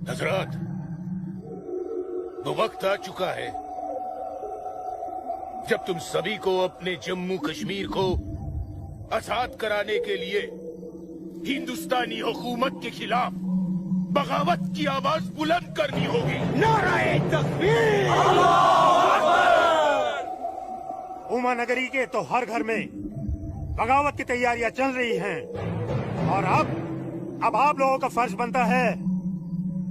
हजरात, तो वक्त आ चुका है जब तुम सभी को अपने जम्मू कश्मीर को आजाद कराने के लिए हिंदुस्तानी हुकूमत के खिलाफ बगावत की आवाज बुलंद करनी होगी। नारे तकबीर! उमा नगरी के तो हर घर में बगावत की तैयारियां चल रही हैं और अब आप लोगों का फर्ज बनता है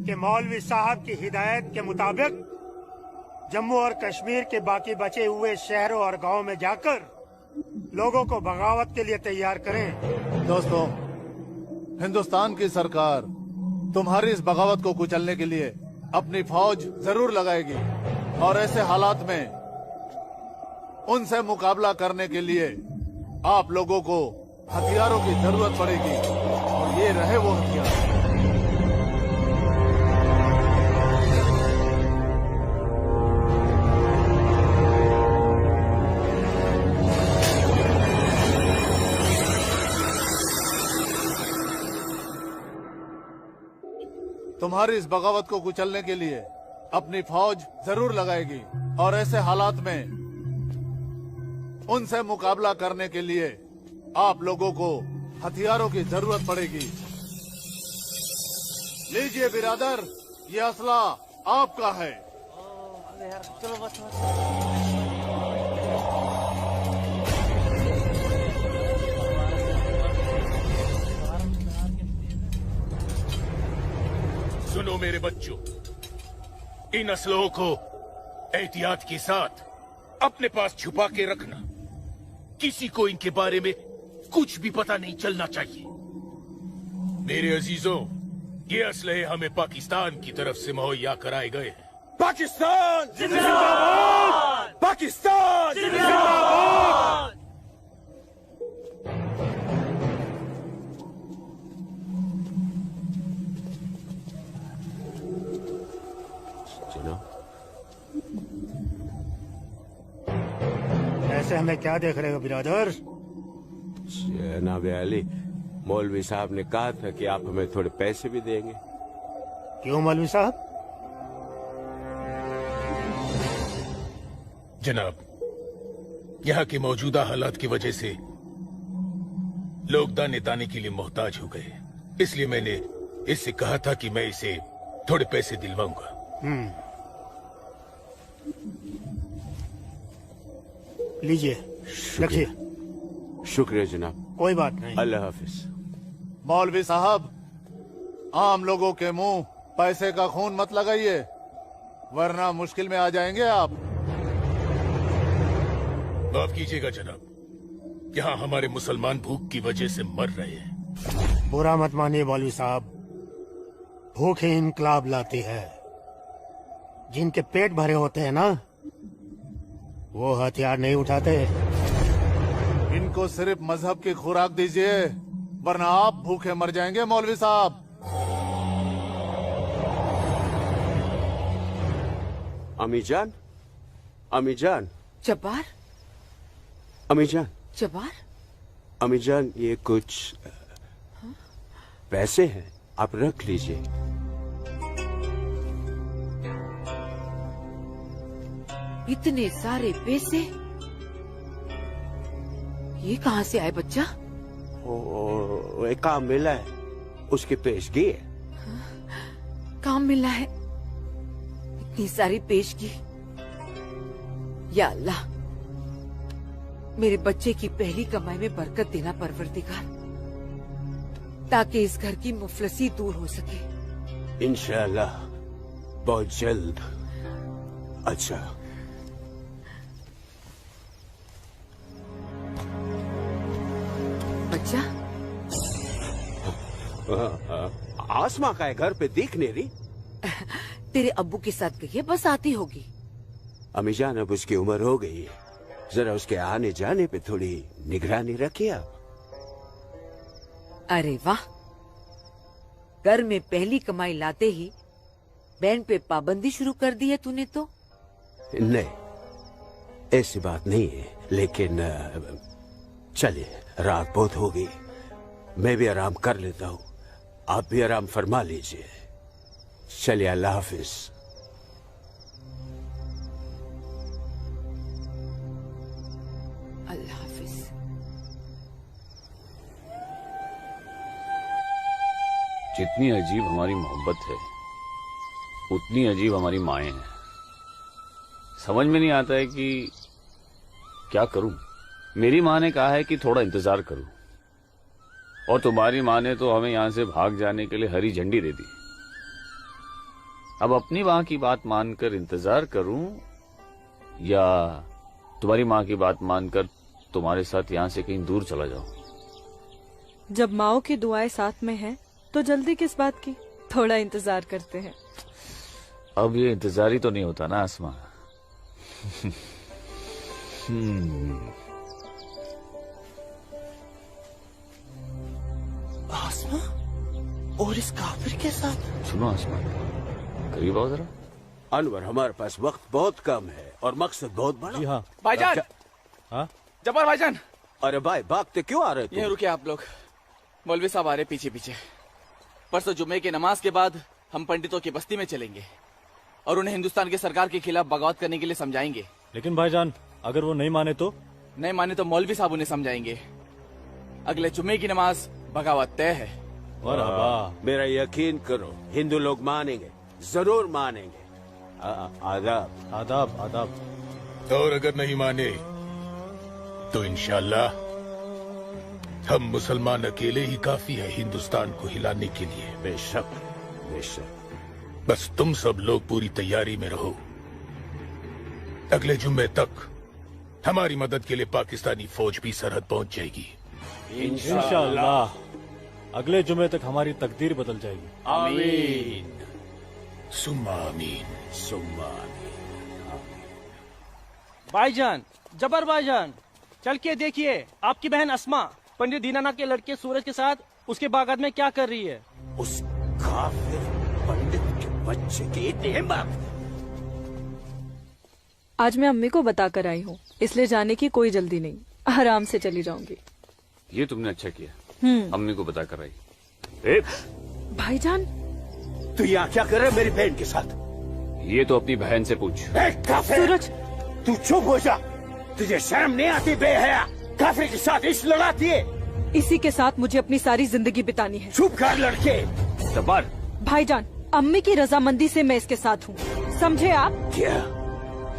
कि मौलवी साहब की हिदायत के मुताबिक जम्मू और कश्मीर के बाकी बचे हुए शहरों और गांवों में जाकर लोगों को बगावत के लिए तैयार करें। दोस्तों, हिंदुस्तान की सरकार तुम्हारी इस बगावत को कुचलने के लिए अपनी फौज जरूर लगाएगी और ऐसे हालात में उनसे मुकाबला करने के लिए आप लोगों को हथियारों की जरूरत पड़ेगी और ये रहे वो हथियार। तुम्हारी इस बगावत को कुचलने के लिए अपनी फौज जरूर लगाएगी और ऐसे हालात में उनसे मुकाबला करने के लिए आप लोगों को हथियारों की जरूरत पड़ेगी। लीजिए बिरादर, ये असला आपका है। चलो बस। सुनो मेरे बच्चों, इन असलों को एहतियात के साथ अपने पास छुपा के रखना। किसी को इनके बारे में कुछ भी पता नहीं चलना चाहिए। मेरे अजीजों, ये असलहे हमें पाकिस्तान की तरफ से मुहैया कराए गए हैं। पाकिस्तान जिंदाबाद! पाकिस्तान जिंदाबाद! ऐसे हमें क्या देख रहे हो बिरादर? जनाब अली, मौलवी साहब ने कहा था कि आप हमें थोड़े पैसे भी देंगे। क्यों मौलवी साहब? जनाब, यहाँ की मौजूदा हालात की वजह से लोग दाने दाने के लिए मोहताज हो गए, इसलिए मैंने इससे कहा था कि मैं इसे थोड़े पैसे दिलवाऊंगा। लीजिए, रखिए। शुक्रिया जनाब। कोई बात नहीं। अल्लाह हाफिज। मौलवी साहब, आम लोगों के मुंह पैसे का खून मत लगाइए, वरना मुश्किल में आ जाएंगे आप। माफ कीजिएगा जनाब, यहाँ हमारे मुसलमान भूख की वजह से मर रहे हैं। बुरा मत मानिए मौलवी साहब, भूख ही इनकलाब लाती है। जिनके पेट भरे होते हैं ना, वो हथियार नहीं उठाते। इनको सिर्फ मजहब की खुराक दीजिए, वरना आप भूखे मर जाएंगे मौलवी साहब। अमीजान, अमीजान, जब्बार, अमीजान, जब्बार, अमीजान, ये कुछ पैसे हैं, आप रख लीजिए। इतने सारे पैसे ये कहाँ से आए बच्चा? एक काम मिला है, उसकी पेशगी है। काम मिला है? इतनी सारी पेशगी। या अल्लाह, मेरे बच्चे की पहली कमाई में बरकत देना परवरदिगार, ताकि इस घर की मुफलसी दूर हो सके। इंशाअल्लाह बहुत जल्द। अच्छा, बच्चा, आसमा का है, घर पे दिख नहीं रही। तेरे अब्बू के साथ गई है, बस आती होगी। अमीजान, अब उसकी उम्र हो गई है, जरा उसके आने जाने पे थोड़ी निगरानी रखिए आप। अरे वाह, घर में पहली कमाई लाते ही बहन पे पाबंदी शुरू कर दी है तूने तो। नहीं, ऐसी बात नहीं है, लेकिन चलिए, रात बहुत हो गई, मैं भी आराम कर लेता हूँ, आप भी आराम फरमा लीजिए। चलिए, अल्लाह हाफिज। अल्लाह हाफिज। जितनी अजीब हमारी मोहब्बत है, उतनी अजीब हमारी माएं हैं। समझ में नहीं आता है कि क्या करूं। मेरी माँ ने कहा है कि थोड़ा इंतजार करूं, और तुम्हारी माँ ने तो हमें यहां से भाग जाने के लिए हरी झंडी दे दी। अब अपनी माँ की बात मानकर इंतजार करूं या तुम्हारी माँ की बात मानकर तुम्हारे साथ यहां से कहीं दूर चला जाऊं। जब माओ की दुआएं साथ में हैं, तो जल्दी किस बात की, थोड़ा इंतजार करते हैं। अब ये इंतजार ही तो नहीं होता ना आसमा। आसमा और इस काफिर के साथ। सुनो आसमा, करीब आओ जरा। अनवर, हमारे पास वक्त बहुत कम है और मकसद बहुत बड़ा। जी हाँ भाईजान। हाँ? जब्बार भाईजान। अरे भाई, भागते क्यों आ रहे ये तुम? रुके आप लोग, मौलवी साहब आ रहे पीछे पीछे। परसों जुम्मे की नमाज के बाद हम पंडितों की बस्ती में चलेंगे और उन्हें हिंदुस्तान की सरकार के खिलाफ बगावत करने के लिए समझाएंगे। लेकिन भाईजान, अगर वो नहीं माने तो? नहीं माने तो मौलवी साहब उन्हें समझाएंगे। अगले जुम्मे की नमाज बगावत तय है। मेरा यकीन करो, हिंदू लोग मानेंगे, जरूर मानेंगे। आदाब आदाब आदाब। और अगर नहीं माने तो इंशाल्लाह हम मुसलमान अकेले ही काफी है हिंदुस्तान को हिलाने के लिए। बेशक बेशक। बस तुम सब लोग पूरी तैयारी में रहो। अगले जुम्मे तक हमारी मदद के लिए पाकिस्तानी फौज भी सरहद पहुंच जाएगी। इंशाअल्लाह अगले जुमे तक हमारी तकदीर बदल जाएगी। आमीन सुम्मा आमीन सुम्मा आमीन। भाईजान, जबर भाईजान, चल के देखिए आपकी बहन अस्मा पंडित दीनानाथ के लड़के सूरज के साथ उसके बागात में क्या कर रही है। उस काफिर पंडित के बच्चे की इतनी हिम्मत। आज मैं अम्मी को बताकर आई हूँ, इसलिए जाने की कोई जल्दी नहीं, आराम से चली जाऊंगी। ये तुमने अच्छा किया, अम्मी को बता कर आई। भाईजान, तू यहाँ क्या कर रहा है मेरी बहन के साथ? ये तो अपनी बहन से पूछ। सूरज, तू चुप हो जा। तुझे शर्म नहीं आती बेहया? काफिर के साथ इश्क लड़ाती है। इसी के साथ मुझे अपनी सारी जिंदगी बितानी है। चुप कर लड़के। जब्बार। भाईजान, अम्मी की रजामंदी से मैं इसके साथ हूँ, समझे आप? क्या?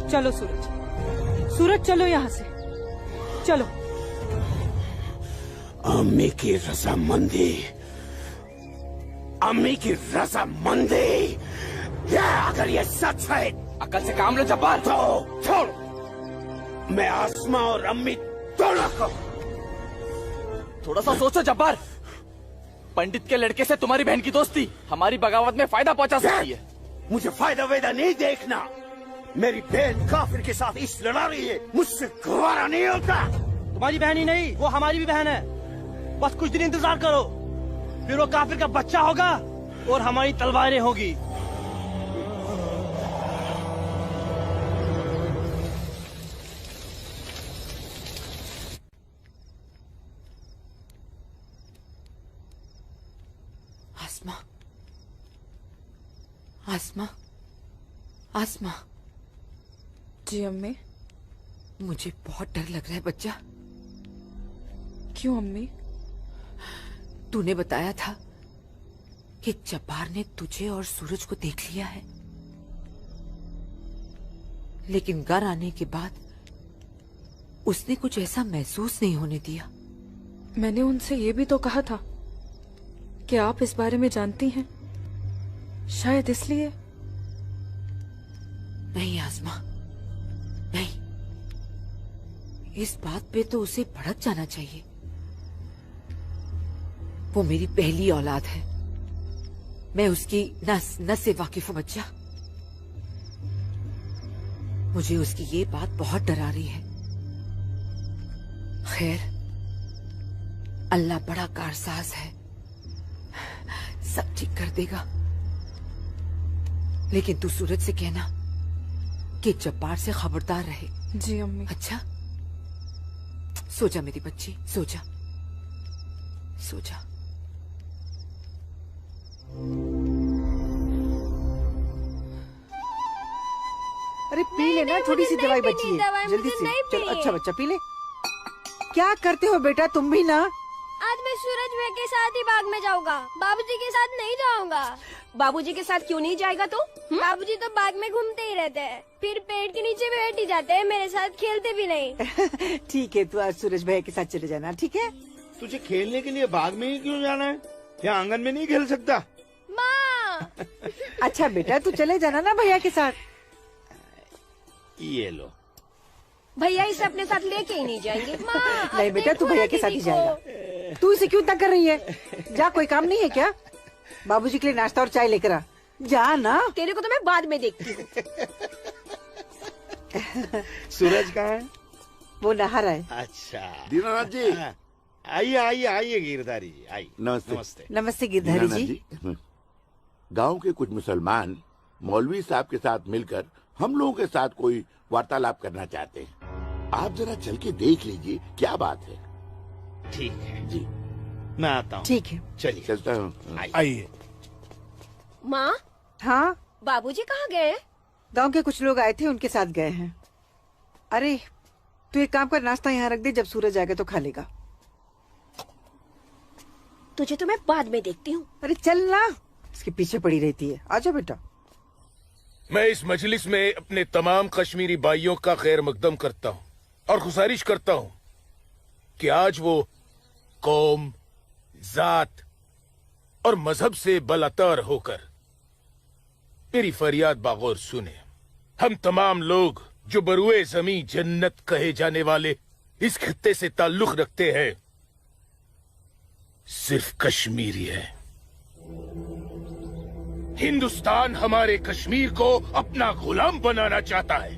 चलो सूरज, सूरज चलो यहाँ से, चलो। अम्मी की रजामंदी, अम्मी की रजामंदी, या अगर ये सच है, अकल से काम लो जब्बार। तो छोड़, मैं आसमा और अम्मी दोनों को। थोड़ा सा सोचो जब्बार, पंडित के लड़के से तुम्हारी बहन की दोस्ती हमारी बगावत में फायदा पहुंचा सकती है। मुझे फायदा वेदा नहीं देखना। मेरी बहन काफिर के साथ इस लड़ा रही है, मुझसे गवारा नहीं होता। तुम्हारी बहन ही नहीं, वो हमारी भी बहन है। बस कुछ दिन इंतजार करो, फिर वो काफिर का बच्चा होगा और हमारी तलवारें होगी। आसमा, आसमा, आसमा। जी अम्मी। मुझे बहुत डर लग रहा है बच्चा। क्यों अम्मी? तूने बताया था कि जब्बार ने तुझे और सूरज को देख लिया है, लेकिन घर आने के बाद उसने कुछ ऐसा महसूस नहीं होने दिया। मैंने उनसे ये भी तो कहा था कि आप इस बारे में जानती हैं, शायद इसलिए। नहीं आसमा, नहीं, इस बात पे तो उसे भड़क जाना चाहिए। वो मेरी पहली औलाद है, मैं उसकी नस नस से वाकिफ हूं बच्चा। मुझे उसकी ये बात बहुत डरा रही है। खैर, अल्लाह बड़ा कारसाज है, सब ठीक कर देगा। लेकिन तू सूरज से कहना कि जब्बार से खबरदार रहे। जी अम्मी। अच्छा, सो जा मेरी बच्ची, सो जा, सो जा। अरे पी लेना, थोड़ी सी दवाई बची है, जल्दी से। चलो अच्छा बच्चा पी ले। क्या करते हो बेटा तुम भी ना? आज मैं सूरज भाई के साथ ही बाग में जाऊंगा, बाबूजी के साथ नहीं जाऊंगा। बाबूजी के साथ क्यों नहीं जाएगा तू? बाबूजी तो बाग में घूमते ही रहते हैं, फिर पेड़ के नीचे बैठ ही जाते हैं, मेरे साथ खेलते भी नहीं। ठीक है, तू आज सूरज भैया के साथ चले जाना, ठीक है? तुझे खेलने के लिए बाग में ही क्यों जाना है? यहाँ आंगन में नहीं खेल सकता? माँ। अच्छा बेटा तू चले जाना ना भैया के साथ। ये लो। भैया इसे अपने साथ लेके ही नहीं जाएंगे। माँ, नहीं बेटा तू भैया के साथ ही जाएगा। तू इसे क्यों तंग कर रही है? जा, कोई काम नहीं है क्या? बाबूजी के लिए नाश्ता और चाय लेकर आ। जा ना। तेरे को तो मैं बाद में देखती हूँ। सूरज कहाँ है? वो नहा रहा है। अच्छा दीनानाथ जी, आइए आइए आइए गिरधारी जी, आइए। नमस्ते। नमस्ते। नमस्ते गिरधारी जी। गांव के कुछ मुसलमान मौलवी साहब के साथ मिलकर हम लोगों के साथ कोई वार्तालाप करना चाहते हैं। आप जरा चल के देख लीजिए क्या बात है। ठीक है जी, मैं आता हूँ। ठीक है, चलिए चलता हूँ। आइए। माँ, हाँ बाबूजी कहाँ गए? गांव के कुछ लोग आए थे, उनके साथ गए हैं। अरे तू एक काम कर, नाश्ता यहाँ रख दे, जब सूरज आएगा तो खा लेगा। तुझे तो मैं बाद में देखती हूँ। अरे चल ना, इसके पीछे पड़ी रहती है। आजा बेटा। मैं इस मजलिस में अपने तमाम कश्मीरी भाइयों का खैर मकदम करता हूँ और गुजारिश करता हूँ कि आज वो कौम, जात और मजहब से बलातर होकर मेरी फरियाद बागौर सुने। हम तमाम लोग जो बरुए जमी जन्नत कहे जाने वाले इस खित्ते से ताल्लुक रखते हैं, सिर्फ कश्मीरी है। हिंदुस्तान हमारे कश्मीर को अपना गुलाम बनाना चाहता है।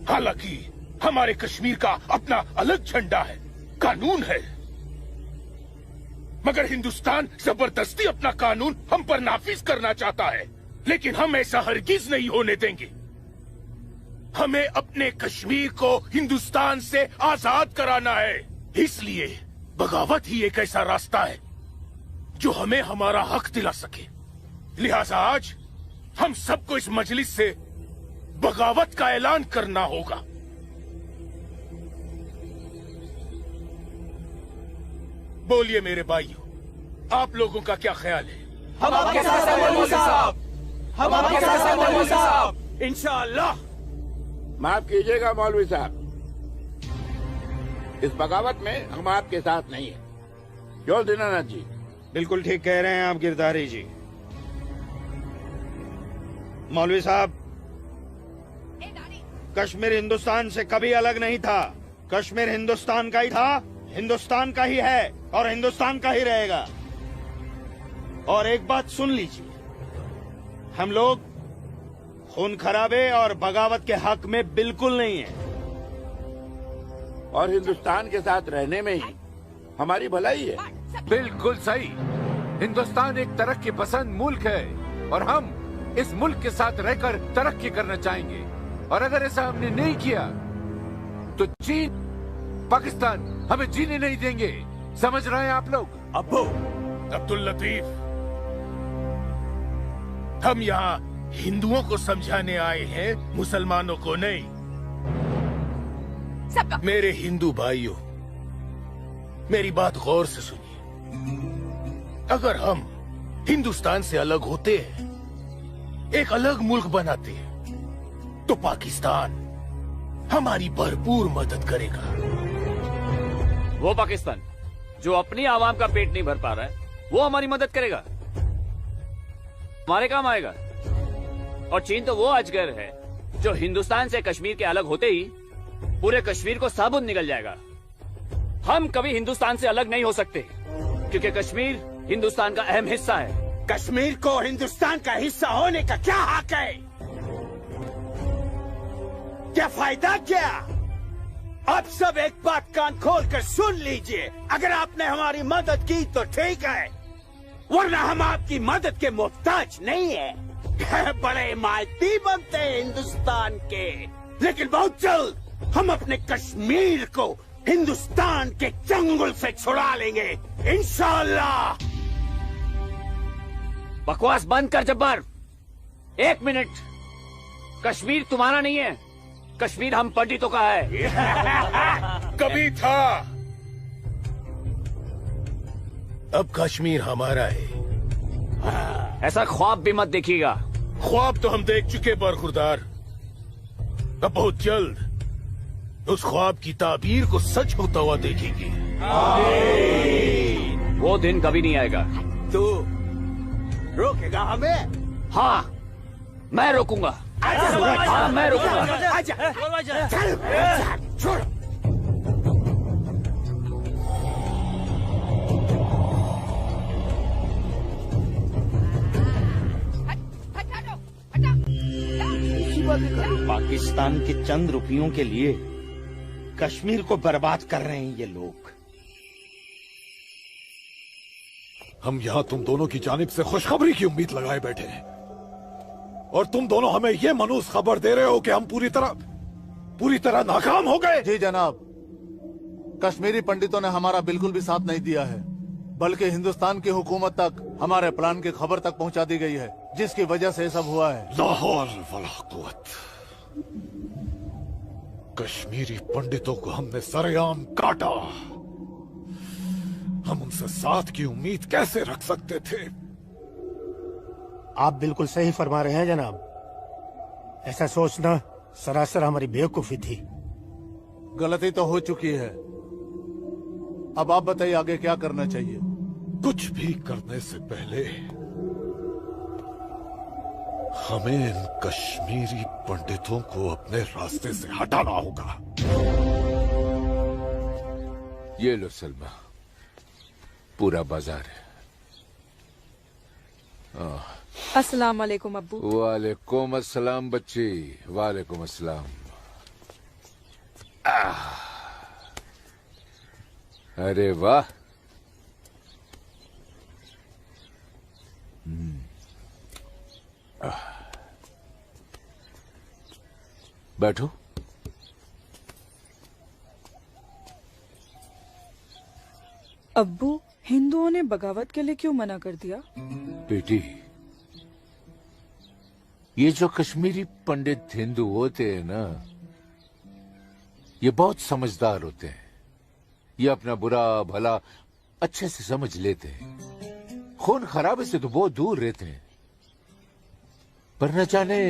हालांकि हमारे कश्मीर का अपना अलग झंडा है, कानून है, मगर हिंदुस्तान जबरदस्ती अपना कानून हम पर नाफिज करना चाहता है। लेकिन हम ऐसा हरगिज नहीं होने देंगे। हमें अपने कश्मीर को हिंदुस्तान से आजाद कराना है। इसलिए बगावत ही एक ऐसा रास्ता है जो हमें हमारा हक दिला सके। लिहाजा आज हम सबको इस मजलिस से बगावत का ऐलान करना होगा। बोलिए मेरे भाइयों, आप लोगों का क्या ख्याल है? हम आपके साथ हैं मौलवी साहब, हम आपके साथ हैं मौलवी साहब, इंशाअल्लाह। माफ कीजिएगा मौलवी साहब, इस बगावत में हम आपके साथ नहीं है। क्यों दीनानाथ जी? बिल्कुल ठीक कह रहे हैं आप गिरधारी जी। मौलवी साहब, कश्मीर हिंदुस्तान से कभी अलग नहीं था। कश्मीर हिंदुस्तान का ही था, हिंदुस्तान का ही है और हिंदुस्तान का ही रहेगा। और एक बात सुन लीजिए, हम लोग खून खराबे और बगावत के हक में बिल्कुल नहीं है। और हिंदुस्तान के साथ रहने में ही हमारी भलाई है। बिल्कुल सही। हिंदुस्तान एक तरक्की पसंद मुल्क है और हम इस मुल्क के साथ रहकर तरक्की करना चाहेंगे। और अगर ऐसा हमने नहीं किया तो चीन, पाकिस्तान हमें जीने नहीं देंगे। समझ रहे हैं आप लोग? अब्बू अब्दुल लतीफ, हम यहाँ हिंदुओं को समझाने आए हैं, मुसलमानों को नहीं। मेरे हिंदू भाइयों, मेरी बात गौर से सुनिए। अगर हम हिंदुस्तान से अलग होते हैं, एक अलग मुल्क बनाते हैं, तो पाकिस्तान हमारी भरपूर मदद करेगा। वो पाकिस्तान जो अपनी आवाम का पेट नहीं भर पा रहा है, वो हमारी मदद करेगा, हमारे काम आएगा। और चीन तो वो अजगर है जो हिंदुस्तान से कश्मीर के अलग होते ही पूरे कश्मीर को साबुत निकल जाएगा। हम कभी हिंदुस्तान से अलग नहीं हो सकते, क्योंकि कश्मीर हिंदुस्तान का अहम हिस्सा है। कश्मीर को हिंदुस्तान का हिस्सा होने का क्या हक है? क्या फायदा क्या? अब सब एक बात कान खोल कर सुन लीजिए। अगर आपने हमारी मदद की तो ठीक है, वरना हम आपकी मदद के मोहताज नहीं है। बड़े मायती बनते हैं हिंदुस्तान के, लेकिन बहुत जल्द हम अपने कश्मीर को हिंदुस्तान के चंगुल से छुड़ा लेंगे, इंशाअल्लाह। बकवास बंद कर जब्बार। 1 मिनट। कश्मीर तुम्हारा नहीं है, कश्मीर हम पंडितों का है। कभी था, अब कश्मीर हमारा है। ऐसा ख्वाब भी मत देखिएगा। ख्वाब तो हम देख चुके बरखुरदार, अब बहुत जल्द उस ख्वाब की ताबीर को सच होता हुआ देखेंगे। वो दिन कभी नहीं आएगा। तू रोकेगा हमें? हाँ, मैं रोकूंगा। हाँ, मैं रोकूंगा। आजा, चल, छोड़। पाकिस्तान के चंद रुपयों के लिए कश्मीर को बर्बाद कर रहे हैं ये लोग। हम यहाँ तुम दोनों की जानिब से खुशखबरी की उम्मीद लगाए बैठे हैं, और तुम दोनों हमें ये मनूस खबर दे रहे हो कि हम पूरी तरह नाकाम हो गए। जी जनाब, कश्मीरी पंडितों ने हमारा बिल्कुल भी साथ नहीं दिया है, बल्कि हिंदुस्तान की हुकूमत तक हमारे प्लान की खबर तक पहुंचा दी गई है, जिसकी वजह से सब हुआ है। लाहौल वला कुव्वत। कश्मीरी पंडितों को हमने सरेआम काटा। हम उनसे साथ की उम्मीद कैसे रख सकते थे? आप बिल्कुल सही फरमा रहे हैं जनाब। ऐसा सोचना सरासर हमारी बेवकूफी थी। गलती तो हो चुकी है, अब आप बताइए आगे क्या करना चाहिए। कुछ भी करने से पहले हमें इन कश्मीरी पंडितों को अपने रास्ते से हटाना होगा। ये लो सलमा, पूरा बाजार है। अस्सलाम वालेकुम अब्बू। वालेकुम अस्सलाम बच्ची, वालेकुम अस्सलाम। अरे वाह, बैठो। अब्बू, हिंदुओं ने बगावत के लिए क्यों मना कर दिया? बेटी, ये जो कश्मीरी पंडित हिंदू होते हैं ना, ये बहुत समझदार होते हैं। ये अपना बुरा भला अच्छे से समझ लेते हैं। खून खराबे से तो बहुत दूर रहते हैं। पर न जाने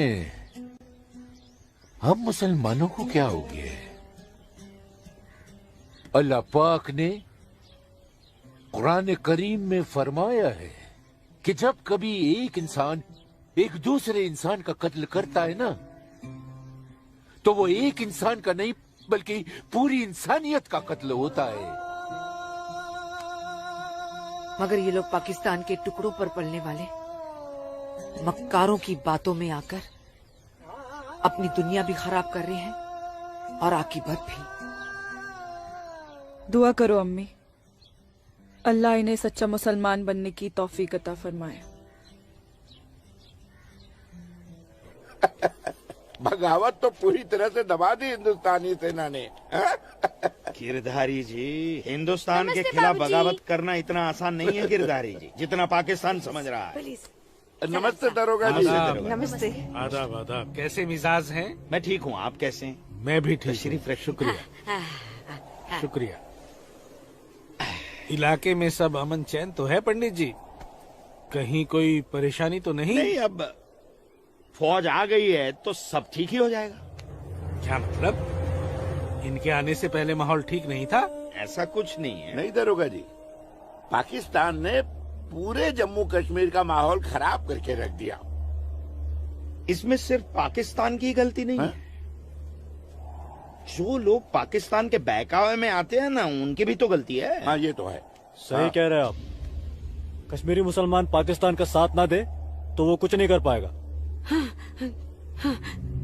हम मुसलमानों को क्या हो गया है। अल्लाह पाक ने कुरान करीम में फरमाया है कि जब कभी एक इंसान एक दूसरे इंसान का कत्ल करता है ना, तो वो एक इंसान का नहीं बल्कि पूरी इंसानियत का कत्ल होता है। मगर ये लोग पाकिस्तान के टुकड़ों पर पलने वाले मक्कारों की बातों में आकर अपनी दुनिया भी खराब कर रहे हैं और आकीबत भी। दुआ करो अम्मी, अल्लाह इन्हें सच्चा मुसलमान बनने की तौफीक अता फरमाए। बगावत तो पूरी तरह से दबा दी हिंदुस्तानी सेना ने। गिरधारी जी, हिंदुस्तान के खिलाफ बगावत करना इतना आसान नहीं है गिरधारी जी, जितना पाकिस्तान समझ रहा है। नमस्ते दरोगा जी। नमस्ते। आदाब आदाब। कैसे मिजाज हैं? मैं ठीक हूँ, आप कैसे हैं? मैं भी ठीक। तशरीफ रखिए। शुक्रिया शुक्रिया। इलाके में सब अमन चैन तो है पंडित जी? कहीं कोई परेशानी तो नहीं? नहीं, अब फौज आ गई है तो सब ठीक ही हो जाएगा। क्या मतलब? इनके आने से पहले माहौल ठीक नहीं था? ऐसा कुछ नहीं है। नहीं दरोगा जी, पाकिस्तान ने पूरे जम्मू कश्मीर का माहौल खराब करके रख दिया। इसमें सिर्फ पाकिस्तान की गलती नहीं है। जो लोग पाकिस्तान के बहकावे में आते हैं ना, उनकी भी तो गलती है। हाँ, ये तो है। सही कह रहे हैं आप। कश्मीरी मुसलमान पाकिस्तान का साथ ना दे तो वो कुछ नहीं कर पाएगा।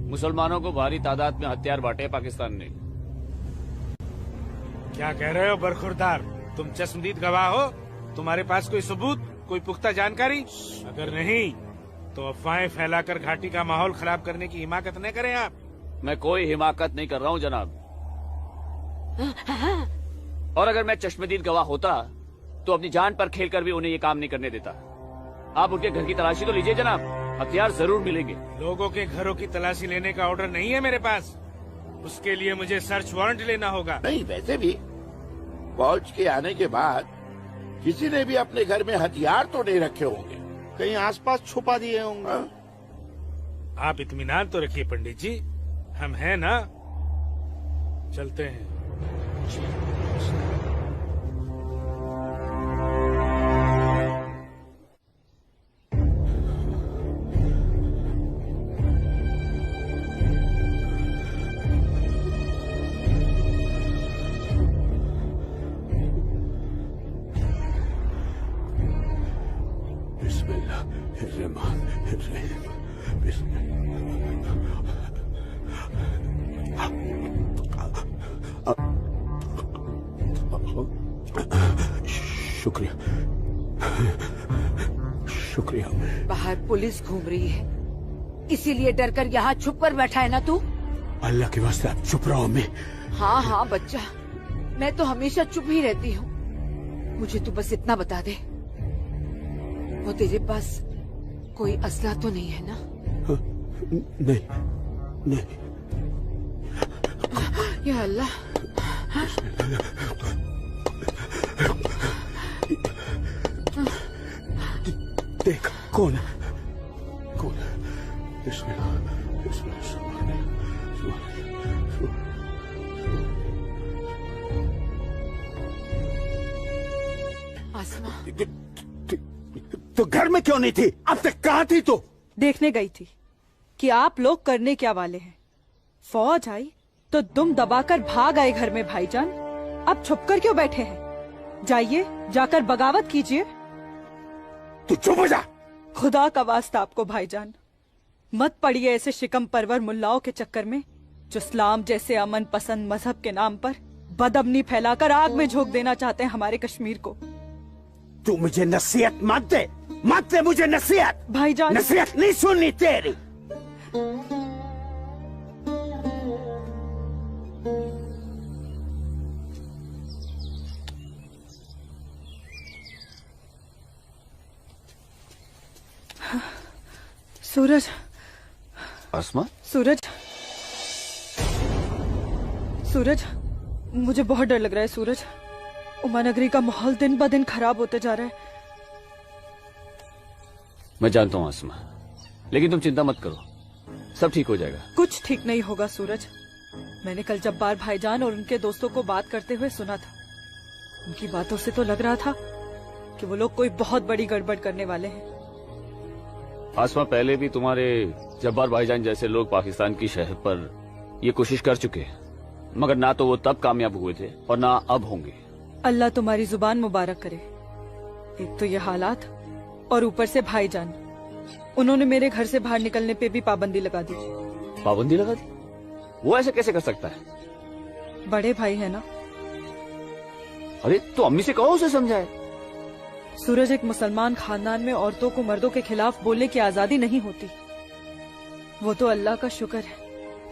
मुसलमानों को भारी तादाद में हथियार बांटे पाकिस्तान ने। क्या कह रहे हो बरखुरदार? तुम चश्मदीद गवाह हो? तुम्हारे पास कोई सबूत, कोई पुख्ता जानकारी? अगर नहीं तो अफवाहें फैलाकर घाटी का माहौल खराब करने की हिमाकत न करें आप। मैं कोई हिमाकत नहीं कर रहा हूँ जनाब। और अगर मैं चश्मदीद गवाह होता तो अपनी जान पर खेलकर भी उन्हें ये काम नहीं करने देता। आप उनके घर की तलाशी तो लीजिए जनाब, हथियार जरूर मिलेंगे। लोगों के घरों की तलाशी लेने का ऑर्डर नहीं है मेरे पास, उसके लिए मुझे सर्च वारंट लेना होगा। नहीं, वैसे भी फौज के आने के बाद किसी ने भी अपने घर में हथियार तो नहीं रखे होंगे, कहीं आसपास छुपा दिए होंगे। आप इत्मीनान तो रखिए पंडित जी, हम हैं ना, चलते हैं। शुक्रिया, शुक्रिया। बाहर पुलिस घूम रही है, इसीलिए डर कर यहाँ छुप कर बैठा है ना तू? अल्लाह के वास्ते आप चुप रहो अम्मी। हाँ हाँ बच्चा, मैं तो हमेशा चुप ही रहती हूँ। मुझे तू बस इतना बता दे, वो तेरे पास कोई असला तो नहीं है ना? नहीं, नहीं। या अल्लाह। देख कौन है, कौन है? बिस्मिल्लाह, बिस्मिल्लाह। आसमा, तो घर में क्यों नहीं थी? अब तक कहाँ थी तू? देखने गई थी कि आप लोग करने क्या वाले हैं। फौज आई तो दुम दबाकर भाग आए घर में भाईजान। अब छुपकर क्यों बैठे हैं? जाइए, जाकर बगावत कीजिए। तू चुप हो जा। खुदा का वास्ता आपको भाईजान, मत पड़िए ऐसे शिकम परवर मुल्लाओं के चक्कर में, जो इस्लाम जैसे अमन पसंद मजहब के नाम पर बदअमनी फैलाकर आग में झोंक देना चाहते हैं हमारे कश्मीर को। तू मुझे नसीहत मत दे, मत दे मुझे नसीहत। भाईजान, नसीहत नहीं सुननी तेरी। सूरज, आसमा, सूरज, सूरज, मुझे बहुत डर लग रहा है सूरज। उमानगरी का माहौल दिन ब दिन खराब होते जा रहा है। मैं जानता हूँ आसमा, लेकिन तुम चिंता मत करो, सब ठीक हो जाएगा। कुछ ठीक नहीं होगा सूरज। मैंने कल जब्बार भाईजान और उनके दोस्तों को बात करते हुए सुना था। उनकी बातों से तो लग रहा था कि वो लोग कोई बहुत बड़ी गड़बड़ करने वाले हैं। आसमा, पहले भी तुम्हारे जब्बार भाईजान जैसे लोग पाकिस्तान की शहर पर ये कोशिश कर चुके हैं, मगर ना तो वो तब कामयाब हुए थे और ना अब होंगे। अल्लाह तुम्हारी जुबान मुबारक करे। एक तो ये हालात और ऊपर से भाईजान, उन्होंने मेरे घर से बाहर निकलने पे भी पाबंदी लगा दी। पाबंदी लगा दी? वो ऐसे कैसे कर सकता है? बड़े भाई है ना। अरे तो अम्मी से कहो, उसे समझाए। सूरज, एक मुसलमान खानदान में औरतों को मर्दों के खिलाफ बोलने की आजादी नहीं होती। वो तो अल्लाह का शुक्र है,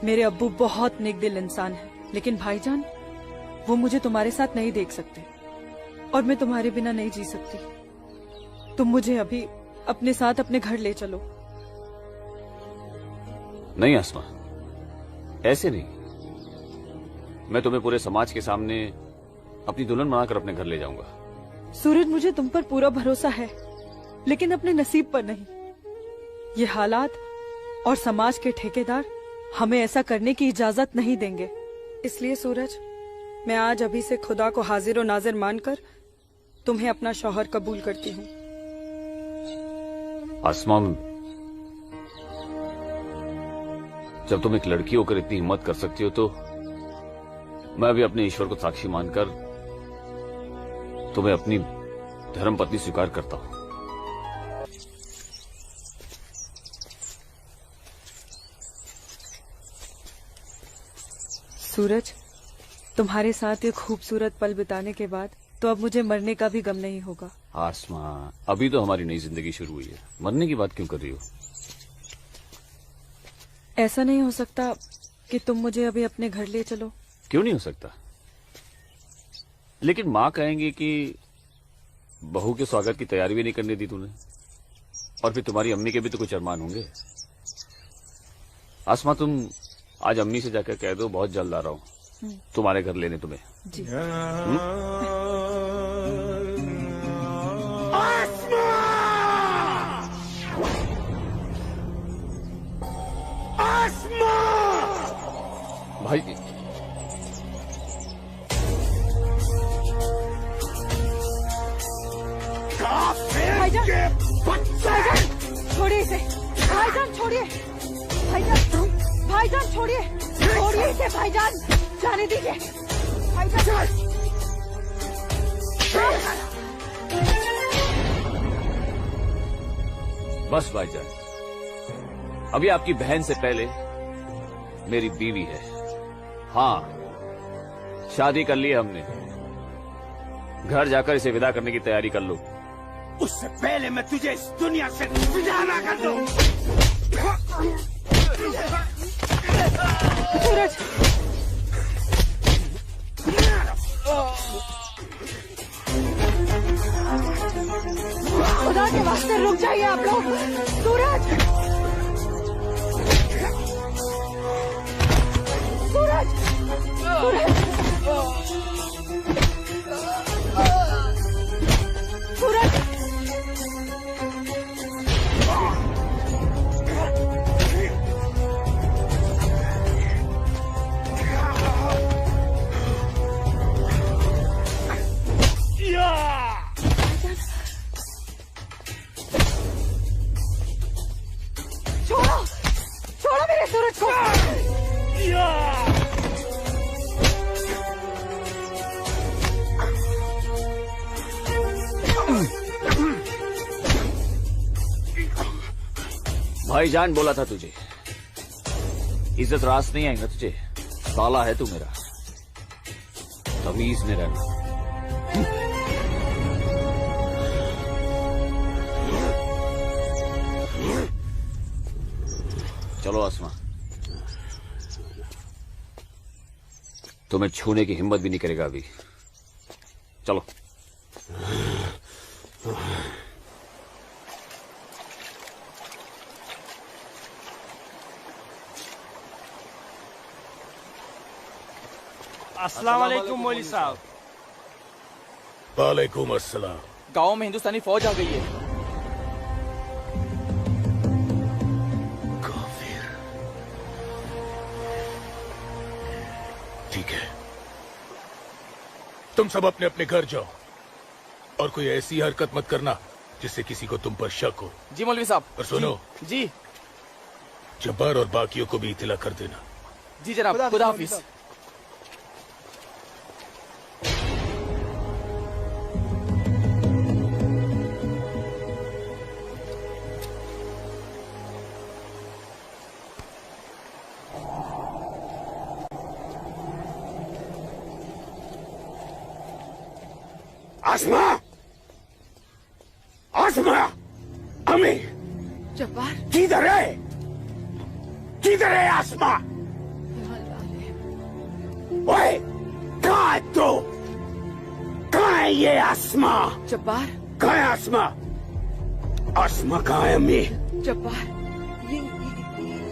मेरे अब्बू बहुत नेक दिल इंसान है, लेकिन भाईजान वो मुझे तुम्हारे साथ नहीं देख सकते और मैं तुम्हारे बिना नहीं जी सकती। तुम मुझे अभी अपने साथ अपने घर ले चलो। नहीं आसमा, ऐसे नहीं। मैं तुम्हें पूरे समाज के सामने अपनी दुल्हन बनाकर अपने घर ले जाऊंगा। सूरज, मुझे तुम पर पूरा भरोसा है, लेकिन अपने नसीब पर नहीं। ये हालात और समाज के ठेकेदार हमें ऐसा करने की इजाजत नहीं देंगे। इसलिए सूरज, मैं आज अभी से खुदा को हाजिर और नाजिर मानकर तुम्हें अपना शौहर कबूल करती हूँ। आसमा, जब तुम एक लड़की होकर इतनी हिम्मत कर सकती हो, तो मैं भी अपने ईश्वर को साक्षी मानकर तुम्हें अपनी धर्मपत्नी स्वीकार करता हूं। सूरज, तुम्हारे साथ ये खूबसूरत पल बिताने के बाद तो अब मुझे मरने का भी गम नहीं होगा। आसमा, अभी तो हमारी नई जिंदगी शुरू हुई है, मरने की बात क्यों कर रही हो? ऐसा नहीं हो सकता कि तुम मुझे अभी अपने घर ले चलो? क्यों नहीं हो सकता? लेकिन माँ कहेंगी कि बहू के स्वागत की तैयारी भी नहीं करने दी तूने, और फिर तुम्हारी अम्मी के भी तो कुछ अरमान होंगे। आसमा, तुम आज अम्मी से जाकर कह दो बहुत जल्द आ रहा हूँ तुम्हारे घर लेने तुम्हें। जी। भाई भाईजान, छोड़िए इसे। भाईजान छोड़िए, भाईजान छोड़िए, छोड़िए इसे भाईजान, जाने दीजिए भाईजान। बस भाईजान, अभी आपकी बहन से पहले मेरी बीवी है। हाँ, शादी कर ली है हमने। घर जाकर इसे विदा करने की तैयारी कर लो। उससे पहले मैं तुझे इस दुनिया से विदा ना कर दूं। सूरज, खुदा के वास्ते रुक जाइए आप लोग। सूरज, सूरज, सूरज, छोड़ो, छोड़ो मेरे सूरज को। भाईजान बोला था तुझे, इज्जत रास नहीं आएगा तुझे। साला है तू मेरा, तमीज में रहना। चलो आसमा, तुम्हें छूने की हिम्मत भी नहीं करेगा अभी। चलो। अस्सलाम वालेकुम मौलवी साहब। वालेकुम अस्सलाम। गांव में हिंदुस्तानी फौज आ गई है। ठीक है, तुम सब अपने अपने घर जाओ और कोई ऐसी हरकत मत करना जिससे किसी को तुम पर शक हो। जी मौलवी साहब। और सुनो जी, जब्बार और बाकियों को भी इत्तला कर देना। जी जनाब, खुदा हाफिज। आसमा, आसमा, अम्मी, जब्बार, किधर है? किधर है आसमा? ओए, कहाँ है तू? कहाँ है ये आसमा? जब्बार, कहाँ है आसमा? आसमा कहाँ है अम्मी? जब्बार,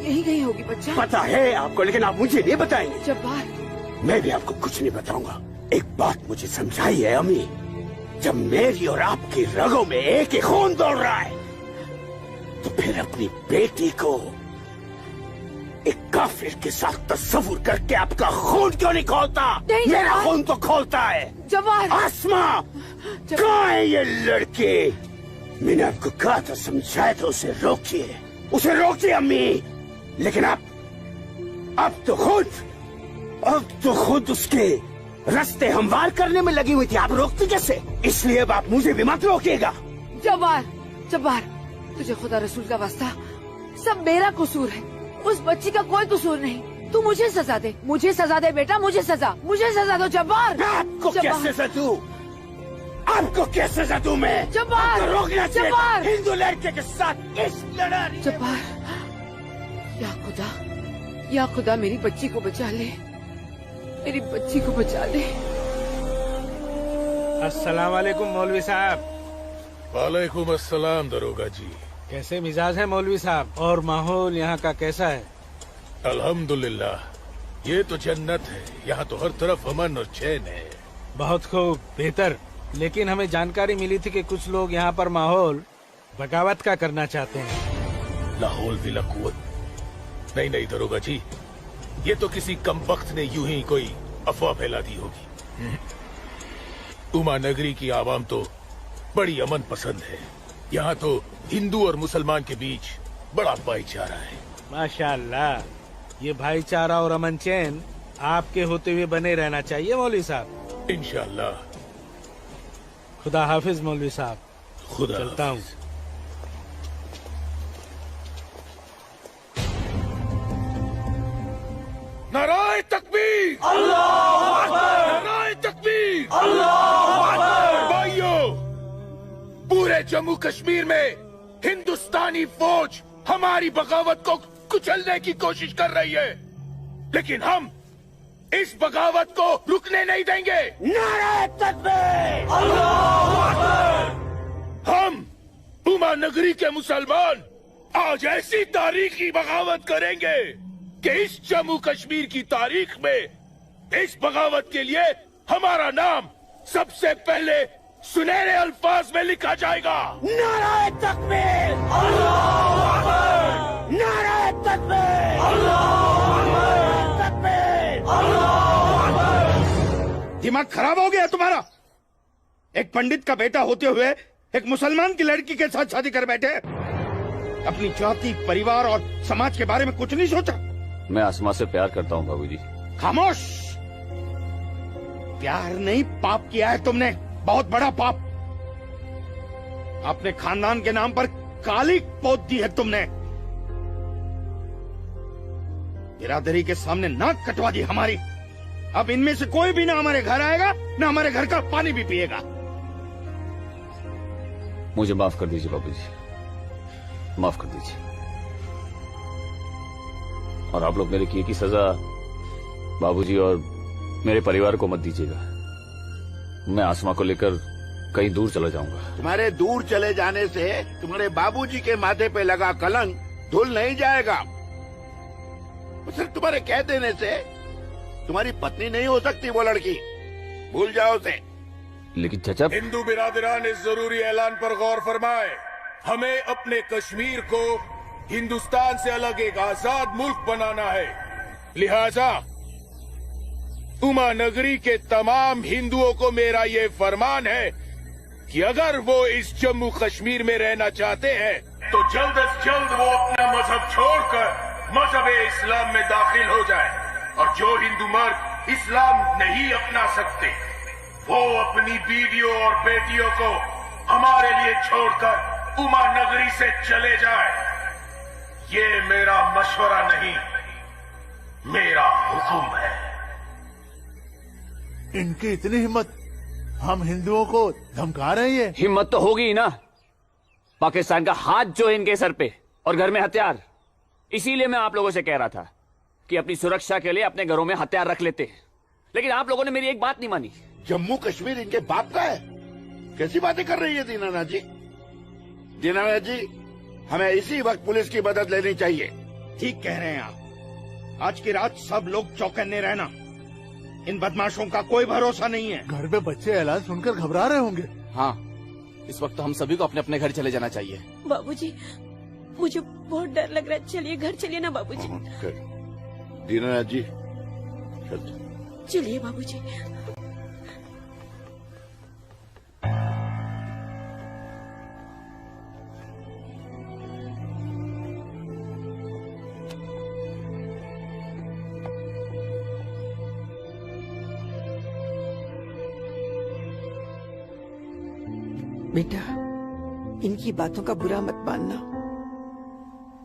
यही कहीं होगी बच्चा। पता है आपको, लेकिन आप मुझे नहीं बताएंगे। जब्बार, मैं भी आपको कुछ नहीं बताऊंगा। एक बात मुझे समझाई है अम्मी, जब मेरी और आपकी रगों में एक ही खून दौड़ रहा है, तो फिर अपनी बेटी को एक काफिर के साथ तस्वुर करके आपका खून क्यों नहीं खोलता? मेरा खून तो खोलता है। जब्बार, आसमा, कहाँ है ये लड़की? मैंने आपको कहा था, समझाया था, उसे रोकिए, उसे रोकिए अम्मी। लेकिन अब तो खुद उसके रास्ते हमवार करने में लगी हुई थी। आप रोकती कैसे? इसलिए अब आप मुझे भी मत रोकिएगा। जब्बार, जब्बार, तुझे खुदा रसूल का वास्ता, सब मेरा कसूर है, उस बच्ची का कोई कसूर नहीं। तू मुझे सजा दे, मुझे सजा दे बेटा, मुझे सजा दो जब्बार। आपको क्या सजा दूं? आपको क्या सजा दूं मैं? जब्बार, आपको रोकना चाहिए। जब्बार, हिंदू लड़के के साथ इश्क लड़ा रही है। जब्बार, या खुदा मेरी बच्ची को बचा ले, मेरी बच्ची को बचा ले। अस्सलाम वालेकुम मौलवी साहब। वालेकुम अस्सलाम दरोगा जी। कैसे मिजाज है मौलवी साहब, और माहौल यहाँ का कैसा है? अल्हम्दुलिल्लाह, ये तो जन्नत है। यहाँ तो हर तरफ अमन और चैन है। बहुत खूब, बेहतर। लेकिन हमें जानकारी मिली थी कि कुछ लोग यहाँ पर माहौल बगावत का करना चाहते हैं। लाहौल विला कुव्वत। नहीं नहीं दरोगा जी, ये तो किसी कमबख्त ने यूं ही कोई अफवाह फैला दी होगी। उमा नगरी की आवाम तो बड़ी अमन पसंद है। यहाँ तो हिंदू और मुसलमान के बीच बड़ा भाईचारा है। माशाअल्लाह, ये भाईचारा और अमन चैन आपके होते हुए बने रहना चाहिए मौलवी साहब। इंशाअल्लाह। खुदा हाफिज मौलवी साहब। खुदा चलता हूँ। नाराए तकबीर, अल्लाहू अकबर, नाराए तकबीर, अल्लाहू अकबर। भाइयों, पूरे जम्मू कश्मीर में हिंदुस्तानी फौज हमारी बगावत को कुचलने की कोशिश कर रही है, लेकिन हम इस बगावत को रुकने नहीं देंगे। नारे तकबीर, अल्लाहू अकबर। हम उमा नगरी के मुसलमान आज ऐसी तारीखी बगावत करेंगे कि इस जम्मू कश्मीर की तारीख में इस बगावत के लिए हमारा नाम सबसे पहले सुनहरे अल्फाज में लिखा जाएगा। नारे तकबीर, अल्लाहू अकबर। नारे तकबीर, अल्लाहू अकबर। तकबीर, अल्लाहू अकबर। दिमाग खराब हो गया तुम्हारा? एक पंडित का बेटा होते हुए एक मुसलमान की लड़की के साथ शादी कर बैठे। अपनी जाति, परिवार और समाज के बारे में कुछ नहीं सोचा। मैं आसमा से प्यार करता हूँ बाबूजी। खामोश। प्यार नहीं, पाप किया है तुमने, बहुत बड़ा पाप। अपने खानदान के नाम पर काली पोत दी है तुमने। बिरादरी के सामने नाक कटवा दी हमारी। अब इनमें से कोई भी ना हमारे घर आएगा, ना हमारे घर का पानी भी पिएगा। मुझे माफ कर दीजिए बाबूजी, माफ कर दीजिए। और आप लोग मेरे किए की सजा बाबूजी और मेरे परिवार को मत दीजिएगा। मैं आसमा को लेकर कहीं दूर चला जाऊंगा। तुम्हारे दूर चले जाने से तुम्हारे बाबूजी के माथे पे लगा कलंक धुल नहीं जाएगा। सिर्फ तुम्हारे कह देने से तुम्हारी पत्नी नहीं हो सकती वो लड़की, भूल जाओ उसे। लेकिन चाचा, हिंदू बिरादरान इस जरूरी ऐलान पर गौर फरमाए। हमें अपने कश्मीर को हिंदुस्तान से अलग एक आजाद मुल्क बनाना है। लिहाजा उमा नगरी के तमाम हिंदुओं को मेरा ये फरमान है कि अगर वो इस जम्मू कश्मीर में रहना चाहते हैं तो जल्द से जल्द वो अपना मजहब छोड़कर मजहब इस्लाम में दाखिल हो जाए। और जो हिंदू मर्द इस्लाम नहीं अपना सकते वो अपनी बीवियों और बेटियों को हमारे लिए छोड़कर उमा नगरी से चले जाए। ये मेरा मशवरा नहीं, मेरा हुक्म है। इनकी इतनी हिम्मत, हम हिंदुओं को धमका रहे हैं। हिम्मत तो होगी ही ना। पाकिस्तान का हाथ जो है इनके सर पे और घर में हथियार। इसीलिए मैं आप लोगों से कह रहा था कि अपनी सुरक्षा के लिए अपने घरों में हथियार रख लेते। लेकिन आप लोगों ने मेरी एक बात नहीं मानी। जम्मू कश्मीर इनके बाप का है? कैसी बातें कर रही है दीनानाथ जी? दीनानाथ जी, हमें इसी वक्त पुलिस की मदद लेनी चाहिए। ठीक कह रहे हैं आप। आज की रात सब लोग चौकन्ने रहना। इन बदमाशों का कोई भरोसा नहीं है। घर में बच्चे ऐलान सुनकर घबरा रहे होंगे। हाँ, इस वक्त हम सभी को अपने अपने घर चले जाना चाहिए। बाबूजी, मुझे बहुत डर लग रहा है। चलिए घर चलिए ना बाबूजी। दीनानाथ जी, चलिए बाबूजी। बेटा, इनकी बातों का बुरा मत मानना।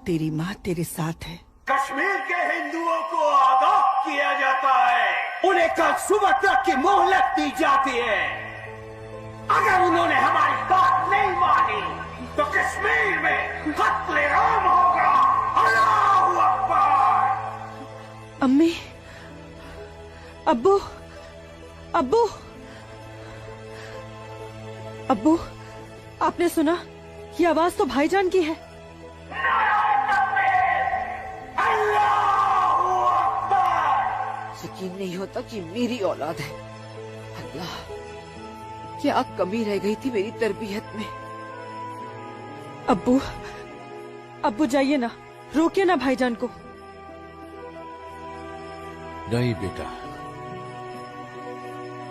तेरी माँ तेरे साथ है। कश्मीर के हिंदुओं को आगाह किया जाता है। उन्हें कल सुबह तक की मोहलत दी जाती है। अगर उन्होंने हमारी बात नहीं मानी तो कश्मीर में कत्ले आम होगा। अल्लाहू अकबर। अम्मी, अब्बू, अब्बू, अब्बू, आपने सुना? ये आवाज तो भाईजान की है। यकीन नहीं होता कि मेरी औलाद है। अल्लाह, क्या कमी रह गई थी मेरी तरबियत में। अब्बू, अब्बू जाइए ना, रोकिए ना भाईजान को। नहीं बेटा,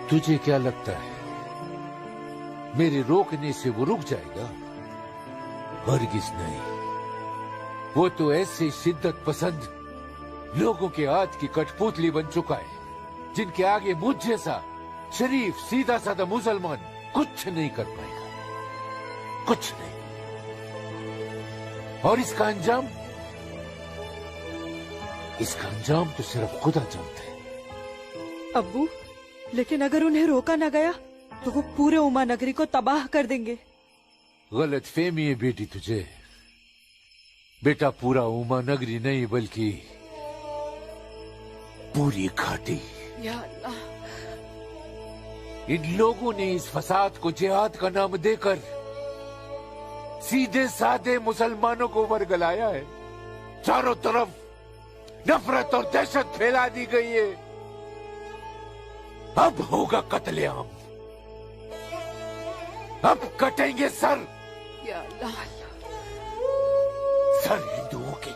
तुझे क्या लगता है मेरे रोकने से वो रुक जाएगा? हरगिज नहीं। वो तो ऐसे शिद्दत पसंद लोगों के हाथ की कठपुतली बन चुका है, जिनके आगे मुझ जैसा शरीफ सीधा साधा मुसलमान कुछ नहीं कर पाएगा, कुछ नहीं। और इसका अंजाम तो सिर्फ खुदा जानता है। अब्बू, लेकिन अगर उन्हें रोका न गया तो वो पूरे उमा नगरी को तबाह कर देंगे। गलत फहमी है बेटी तुझे। बेटा, पूरा उमा नगरी नहीं बल्कि पूरी घाटी। या अल्लाह, इन लोगों ने इस फसाद को जिहाद का नाम देकर सीधे साधे मुसलमानों को वर्गलाया है। चारों तरफ नफरत और दहशत फैला दी गई है। अब होगा कत्लेआम, अब कटेंगे सर। या अल्लाह, सर हिंदुओं के,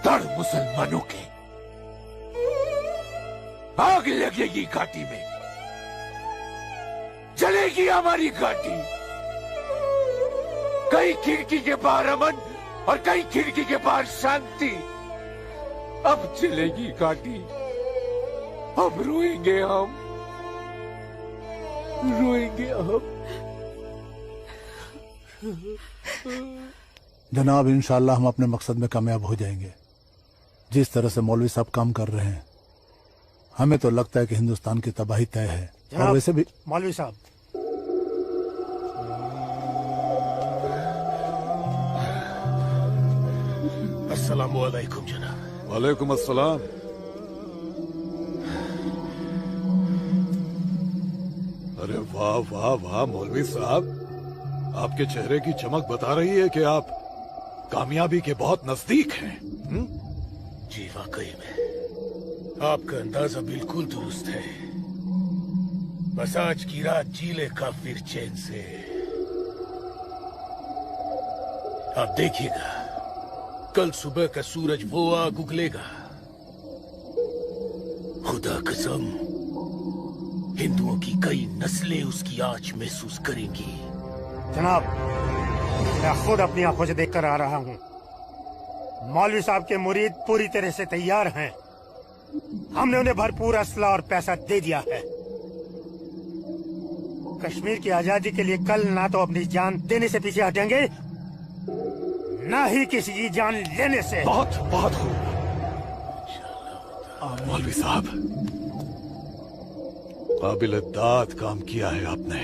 धड़ मुसलमानों के। आग लगेगी घाटी में, जलेगी हमारी घाटी। कई खिड़की के बाहर अमन और कई खिड़की के बाहर शांति। अब चलेगी घाटी, अब रोएंगे हम, रोएंगे हम। जनाब, इंशाअल्लाह हम अपने मकसद में कामयाब हो जाएंगे। जिस तरह से मौलवी साहब काम कर रहे हैं, हमें तो लगता है कि हिंदुस्तान की तबाही तय है। और वैसे भी मौलवी साहब, अस्सलामु अलैकुम जनाब। वालेकुम अस्सलाम। अरे वाह वाह वाह मौलवी साहब, आपके चेहरे की चमक बता रही है कि आप कामयाबी के बहुत नजदीक हैं। जी वाकई में आपका अंदाजा बिल्कुल दुरुस्त है। बस आज की रात जी ले काफिर चैन से। आप देखिएगा, कल सुबह का सूरज वो आग उगलेगा। खुदा कसम, हिंदुओं की कई नस्लें उसकी आंच महसूस करेंगी। जनाब, मैं खुद अपनी आंखों से देखकर आ रहा हूँ। मौलवी साहब के मुरीद पूरी तरह से तैयार हैं। हमने उन्हें भरपूर असला और पैसा दे दिया है। कश्मीर की आजादी के लिए कल ना तो अपनी जान देने से पीछे हटेंगे, ना ही किसी की जान लेने से। बहुत बहुत खूब मौलवी साहब, काबिल दाद काम किया है आपने।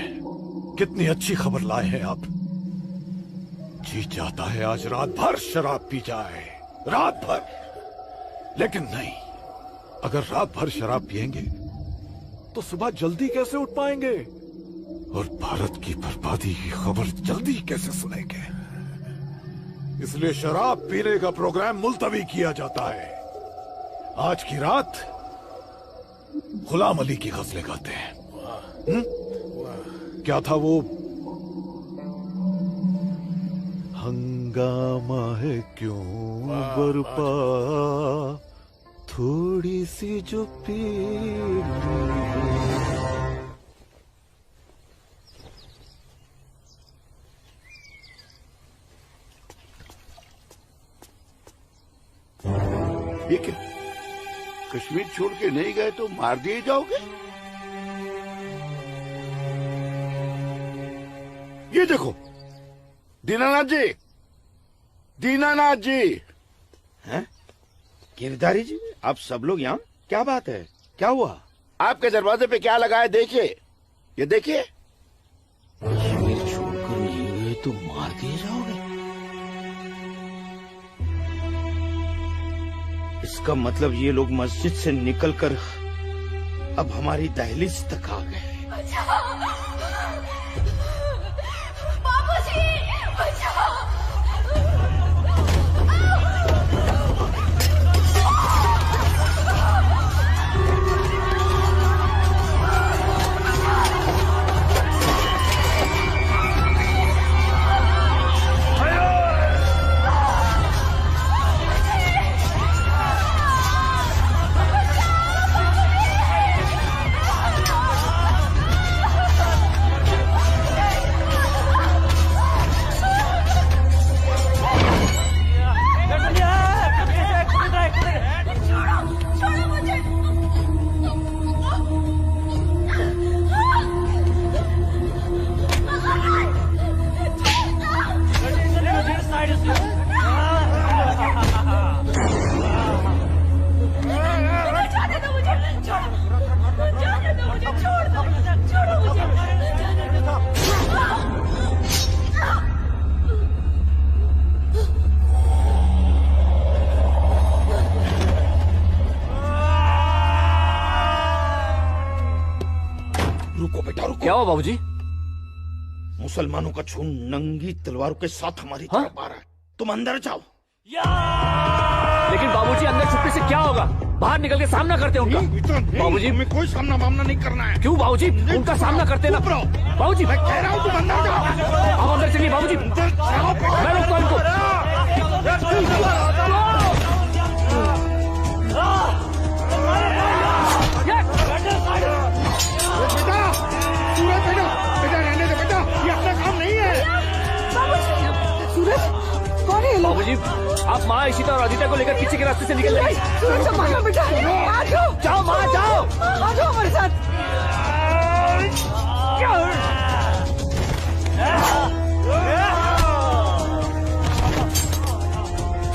कितनी अच्छी खबर लाए हैं आप। जी चाहता है आज रात भर शराब पी जाए, रात भर। लेकिन नहीं, अगर रात भर शराब पिएंगे तो सुबह जल्दी कैसे उठ पाएंगे और भारत की बर्बादी की खबर जल्दी कैसे सुनेंगे। इसलिए शराब पीने का प्रोग्राम मुलतवी किया जाता है। आज की रात गुलाम अली की गजलें गाते हैं। क्या था वो? हंगामा है क्यों बरपा, थोड़ी सी जो पीड़। ये क्या? कश्मीर छोड़ के नहीं गए तो मार दिए जाओगे? ये देखो, दीनानाथ जी, दीनानाथ जी। हैं? गिरधारी जी, आप सब लोग यहाँ? क्या बात है, क्या हुआ? आपके दरवाजे पे क्या लगा है देखिए, ये देखिए। कश्मीर छोड़कर नहीं गए तो मार दिए जाओगे? इसका मतलब ये लोग मस्जिद से निकलकर अब हमारी दहलीज तक आ गए। बाबूजी, बचाओ! क्या हुआ बाबूजी? मुसलमानों का खून नंगी तलवारों के साथ हमारी तरफ आ रहा है। तुम अंदर जाओ। लेकिन बाबूजी अंदर छुपने से क्या होगा? बाहर निकल के सामना करते हैं उनका। बाबूजी हमें कोई सामना वामना नहीं करना है। क्यों बाबूजी? उनका सामना करते ना। बाबूजी मैं कह रहा हूँ तुम अंदर जाओ। आप अंदर चलिए बाबूजी। मैं रोकता हूं इनको। बेटा रहने दे बेटा, ये अपना काम नहीं है। सूरज कौन है? बाबूजी आप माँ इशिता और आदित्य को लेकर पीछे के रास्ते से निकल जाइए। सूरज संभालो बेटा, आ जाओ। जाओ माँ जाओ। आ जाओ हमारे साथ।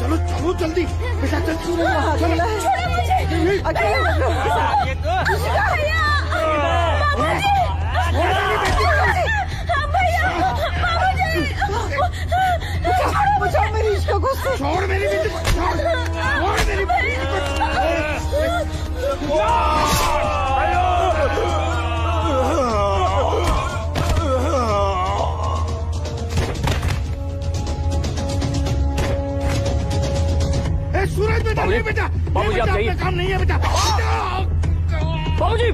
चलो चलो जल्दी बेटा, चल। चलो बचाओ मेरी इश्क को। छोड़ मेरी बेटी को, छोड़ मेरी बेटी को। सूरज बेटा, नहीं बेटा, बाबूजी आप जाइए। काम नहीं है बेटा। बाबूजी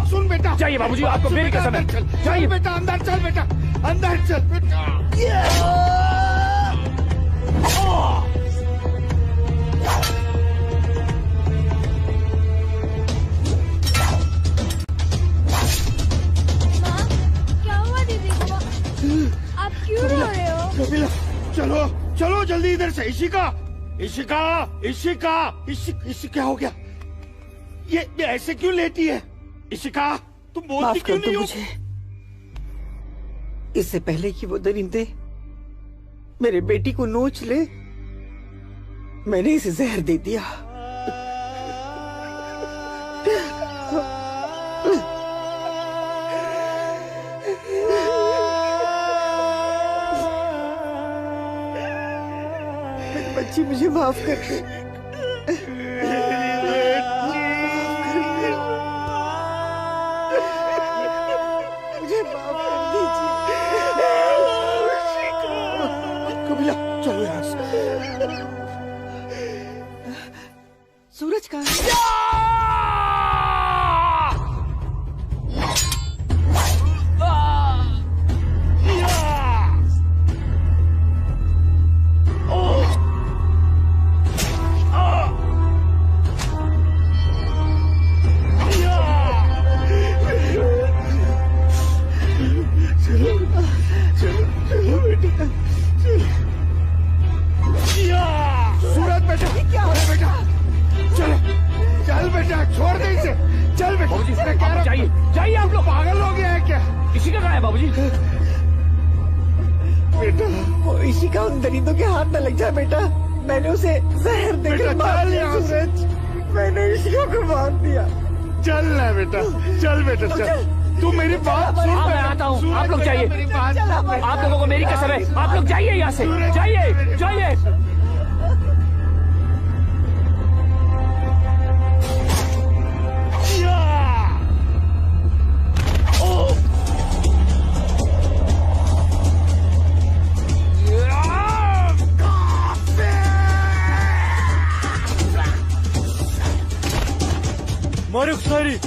सुन बेटा, जाइए बाबूजी, आपको मेरी कसम है। जाइए बेटा, अंदर चल बेटा, अंदर चल बेटा। क्या हुआ दीदी को? आप क्यों रो रहे हो? कपिला, चलो चलो जल्दी इधर से। इशिका, इशिका, इशिका, इसी क्या हो गया? ये ऐसे क्यों लेटी है? इशिका तुम बोलती क्यों नहीं हो? मुझे इससे पहले कि वो दरिंदे मेरे बेटी को नोच ले, मैंने इसे जहर दे दिया। मेरी बच्ची मुझे माफ कर दे। चलो यहाँ से। सूरज कहाँ है? सूरज बेटा, क्या हो रहा बेटा? चलो चल बेटा, छोड़ दे इसे। चल बेटा। बाबूजी जाइए जाइए। आप लोग पागल हो गया है क्या? इसी का कहा है बाबूजी? बेटा वो इसी का उन दरिंदों के हाथ न लग जाए बेटा। मैंने उसे जहर देकर मार दिया। मैंने इशिका को मार दिया। चल ना बेटा, चल बेटा चल। तू मेरी बात सुन। मैं आता हूँ, आप लोग जाइए। आप लोगों को मेरी कसम है, आप लोग जाइए यहाँ से। जाइए जाइए। Moruk sari,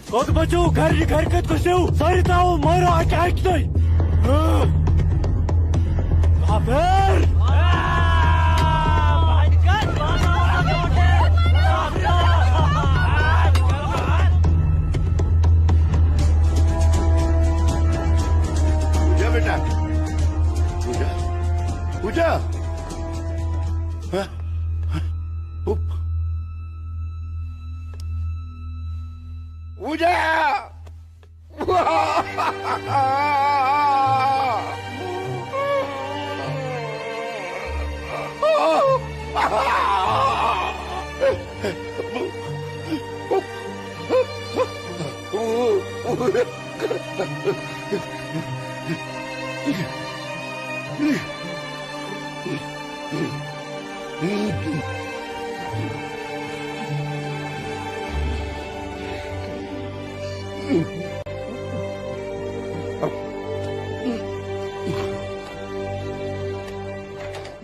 Kod bachou, घर kat kuseu, sari tao mara attack nahi. Kafir! पूजा बेटा, पूजा, पूजा, हाँ? पूजा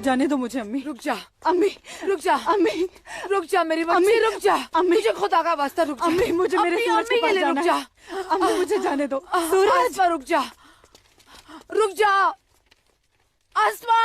जाने दो मुझे अम्मी। रुक जा अम्मी, रुक जा अम्मी, रुक जा मेरी बच्ची, रुक जा अम्मी, मुझे खुदा का वास्ता रुक जा अम्मी, मुझे मेरे सूरज के पास लिए रुक जाना जा है। अम्मी मुझे जाने दो। सूरज आसमा रुक जा, रुक जा आसमा।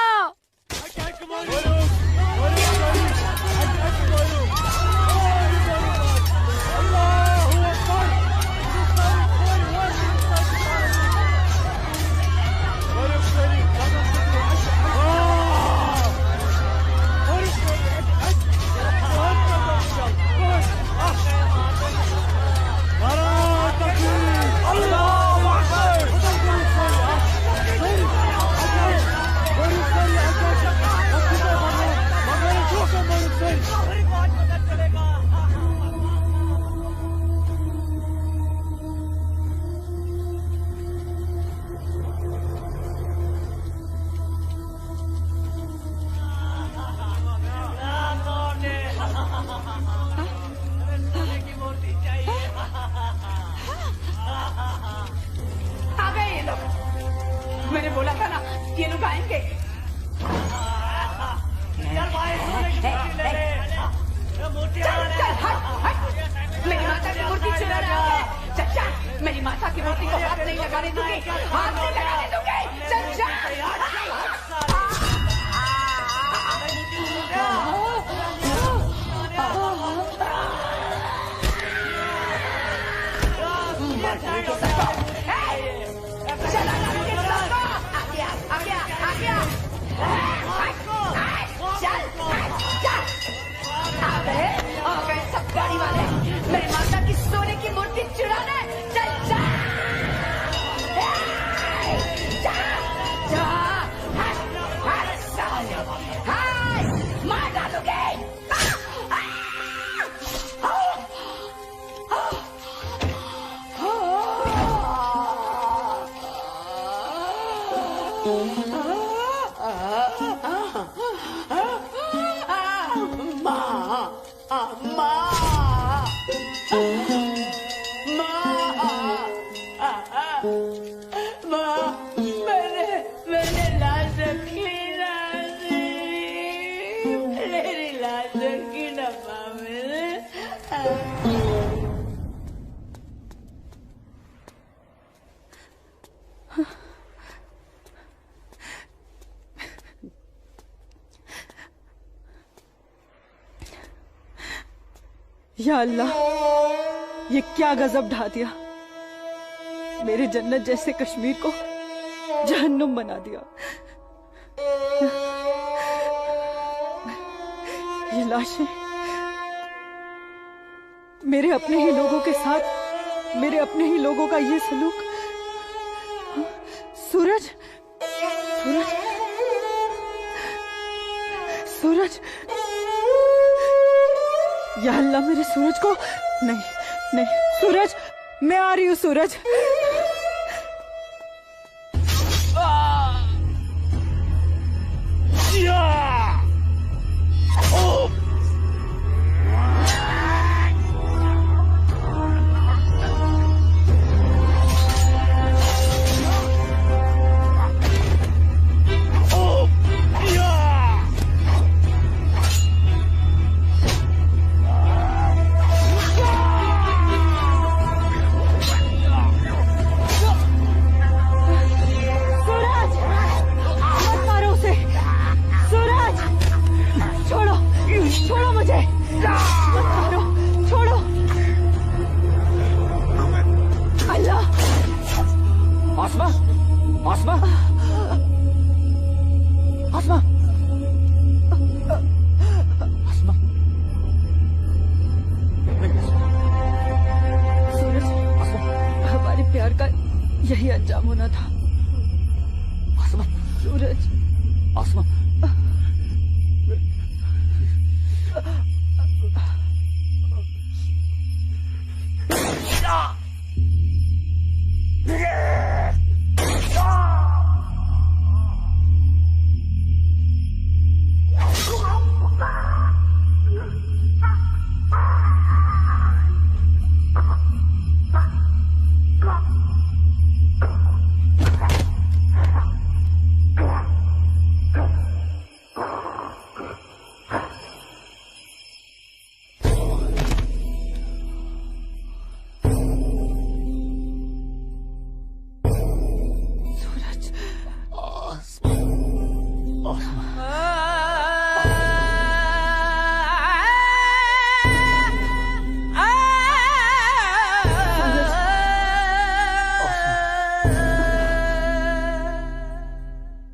मैंने बोला था ना ये लोग आएंगे। चल चल हट हट, मेरी माता की मूर्ति चुरा रहा है। चल चल, मेरी माता की मूर्ति को हाथ नहीं लगाने दूंगी, हाथ नहीं लगाने दूंगी। चल चल गाड़ी वाले मेरी माता की सोने की मूर्ति चुराने। चल जा मार डालूंगी। मैंने लाश रखी ना, मेरी लाश रखी ना माँ मैंने। या अल्लाह, ये क्या गजब ढा दिया। मेरे जन्नत जैसे कश्मीर को जहन्नुम बना दिया। ये लाशें मेरे अपने ही लोगों के साथ, मेरे अपने ही लोगों का ये सलूक। सूरज, सूरज, सूरज, या अल्लाह मेरे सूरज को। नहीं नहीं सूरज, मैं आ रही हूँ सूरज। यही अंजाम होना था। सूरज, आसमा,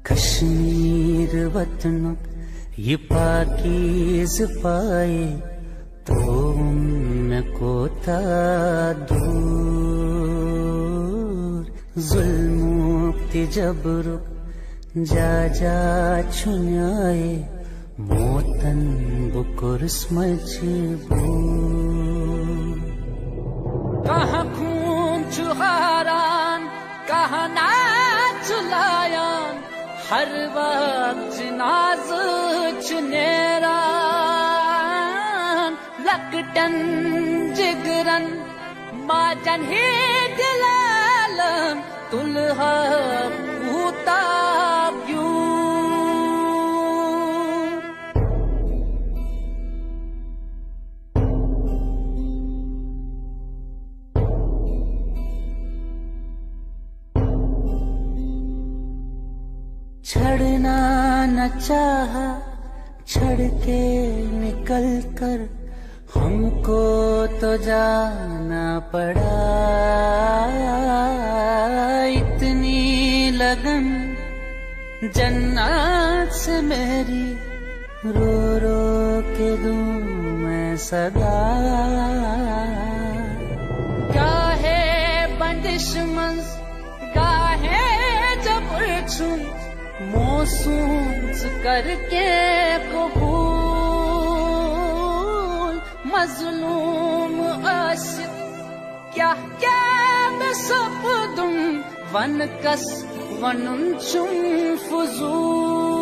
कश्मीर वतन ये पाकीज़ पाए तो उनको था दूर जुल्म जबर जा जा छुनाए मोतन बुकुर्स मजबूर कहाँ खून चुहारान कहाँ नाच लायान हर वक्त नाज चुनेरान लकटन जिगरन माजन ही दिलालन तुलहा पूता क्यों छड़ना न चाहा छड़ के निकल कर हमको तो जाना पड़ा इतनी लगन जन्नत से मेरी रो रो के दूं मैं सदा गाहे बंदिश मंज गाहे जबर छुन मोसूस करके कबूल मजलूम आशिक क्या क्या मैं सपदुम वन कस वनुन चुम फुजूल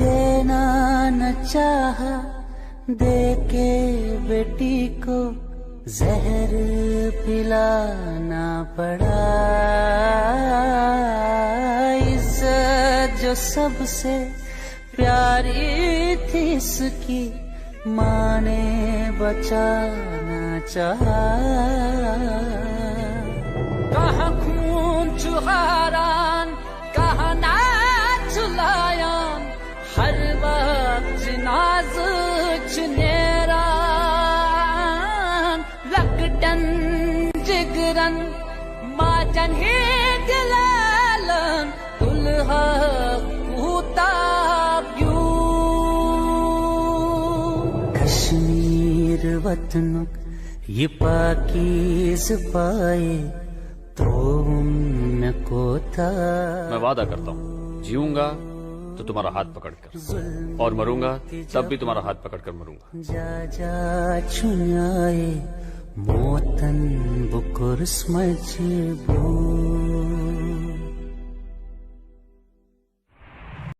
देना न चाहा दे के बेटी को जहर पिलाना पड़ा इज्जत जो सबसे प्यारी थी इसकी माँ ने बचाना चाहा कहाँ खून चुहारान कहाँ नाच लायान हर वक्त नाज चुनेरान लकटन जिगरन माजन ही दिलालन दुल्हा पूता क्यों कश्मीर वतन ये पाकीज़ पाए तो उनको था मैं वादा करता हूँ जीऊंगा तो तुम्हारा हाथ पकड़कर और मरूंगा तब भी तुम्हारा हाथ पकड़कर मरूंगा जा जा छुनाए मोतन बुकुर्स मजबूर